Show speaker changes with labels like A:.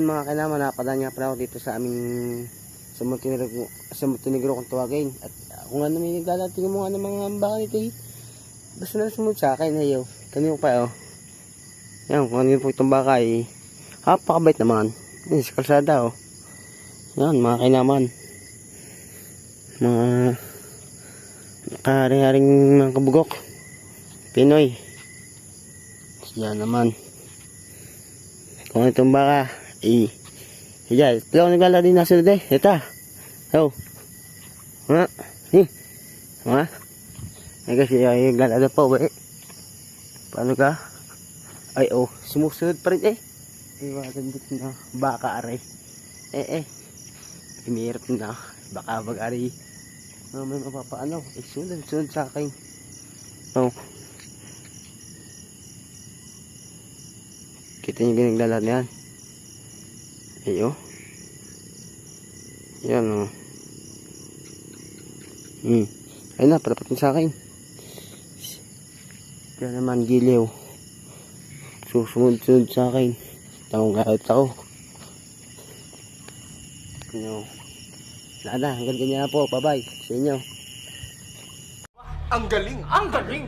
A: Mga kailangan, napadaan nga pala ako dito sa aming sa Montenegro kung tawagin. At kung ano may naglalating mo nga ng mga baka nito eh. Basta na sumunod sa akin, ayaw. Kanino pa oh. Yan, kung ano yun po itong baka eh. Napakabait naman. Yan, sa kalsada oh. Yan, mga kainaman. Mga nakari-haring mga kabugok. Pinoy. Yan naman. Kung itong baka eh. Yan, ito ako naglalaro din nasunod eh. Ito. Oh. Ha? Ha? Ay kasi ay naglalaro pa eh. Paano ka? Ay oh, sumusunod pa rin eh. Ay magandit na baka aray. Imirap na baka mag-ari. May mapapaano. Eh sunod sa akin. Oh. Kita nyo ginaglalaro yan. Ay oh. Yan oh. Ayun na, parapat sa akin. Yan naman giliw. Susunod sa akin. Tawang kahit ako. No. Wala na, hanggang ganyan na po. Bye bye sa inyo.
B: Ang galing! Ang galing!